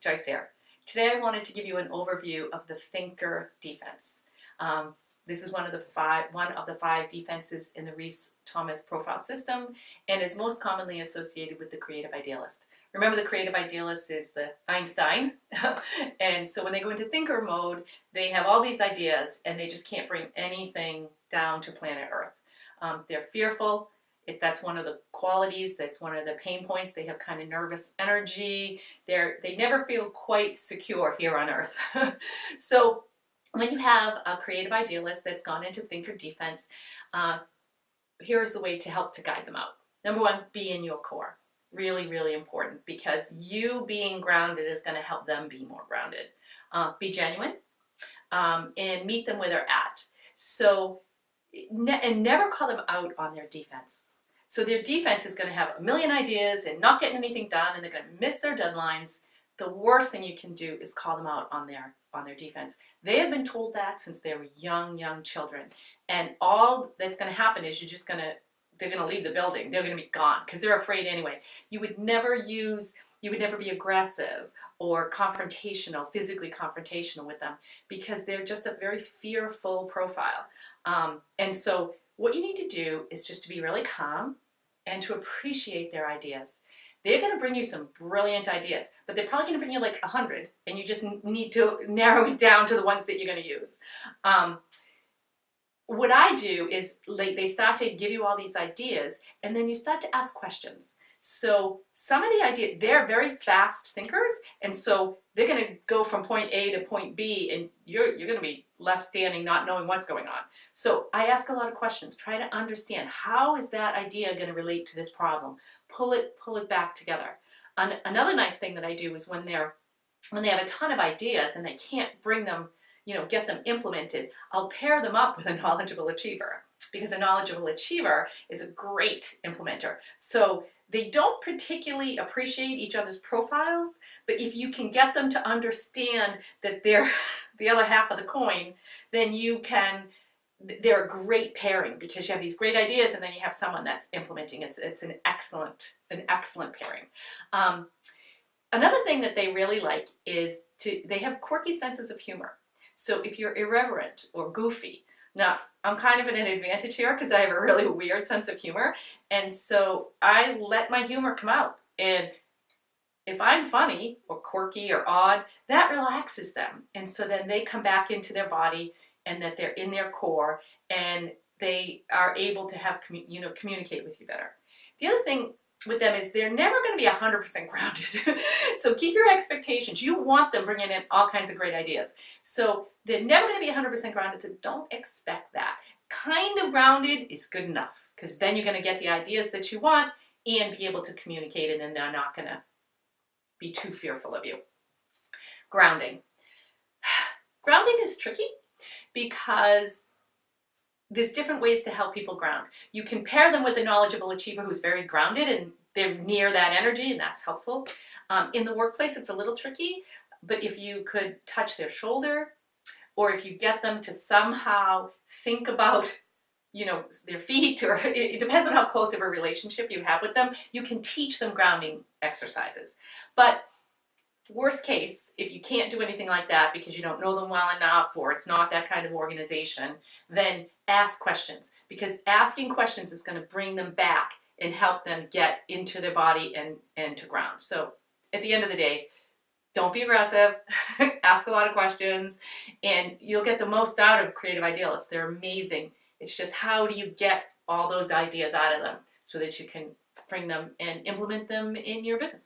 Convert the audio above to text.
Joyce here. Today I wanted to give you an overview of the thinker defense. This is one of the five defenses in the Rees-Thomas profile system and is most commonly associated with the creative idealist. Remember, the creative idealist is the Einstein, and so when they go into thinker mode, they have all these ideas and they just can't bring anything down to planet Earth. They're fearful. That's one of the qualities, that's one of the pain points. They have kind of nervous energy. They never feel quite secure here on Earth. So when you have a creative idealist that's gone into thinker defense, here's the way to help to guide them out. Number one, be in your core. Really, really important, because you being grounded is going to help them be more grounded. Be genuine and meet them where they're at. So, and never call them out on their defense. So their defense is going to have a million ideas and not getting anything done, and they're going to miss their deadlines. The worst thing you can do is call them out on their defense. They have been told that since they were young children, and all that's going to happen is they're going to leave the building. They're going to be gone because they're afraid anyway. You would never be aggressive or confrontational, physically confrontational with them, because they're just a very fearful profile. And so what you need to do is just to be really calm and to appreciate their ideas. They're going to bring you some brilliant ideas, but they're probably going to bring you like 100, and you just need to narrow it down to the ones that you're going to use. What I do is, like, they start to give you all these ideas, and then you start to ask questions. So some of the ideas, they're very fast thinkers, and so they're going to go from point A to point B, and you're going to be left standing not knowing what's going on. So I ask a lot of questions, try to understand, how is that idea going to relate to this problem? Pull it back together. Another nice thing that I do is when they have a ton of ideas and they can't bring them, get them implemented, I'll pair them up with a knowledgeable achiever, because a knowledgeable achiever is a great implementer. So they don't particularly appreciate each other's profiles, but if you can get them to understand that they're the other half of the coin, then they're a great pairing, because you have these great ideas and then you have someone that's implementing. It's an excellent pairing. Another thing that they really like is they have quirky senses of humor. So if you're irreverent or goofy, now I'm kind of at an advantage here because I have a really weird sense of humor, and so I let my humor come out. And if I'm funny or quirky or odd, that relaxes them, and so then they come back into their body, and that they're in their core, and they are able to have communicate with you better. The other thing with them is they're never going to be 100% grounded. So keep your expectations. You want them bringing in all kinds of great ideas. So they're never going to be 100% grounded, so don't expect that. Kind of grounded is good enough, because then you're going to get the ideas that you want and be able to communicate, and then they're not going to be too fearful of you. Grounding. Grounding is tricky because there's different ways to help people ground. You can pair them with a knowledgeable achiever who's very grounded and they're near that energy, and that's helpful. In the workplace, it's a little tricky, but if you could touch their shoulder, or if you get them to somehow think about, their feet, or it depends on how close of a relationship you have with them, you can teach them grounding exercises. But worst case, if you can't do anything like that because you don't know them well enough, or it's not that kind of organization, then ask questions, because asking questions is going to bring them back and help them get into their body and to ground. So at the end of the day, don't be aggressive, ask a lot of questions, and you'll get the most out of creative idealists. They're amazing. It's just, how do you get all those ideas out of them so that you can bring them and implement them in your business?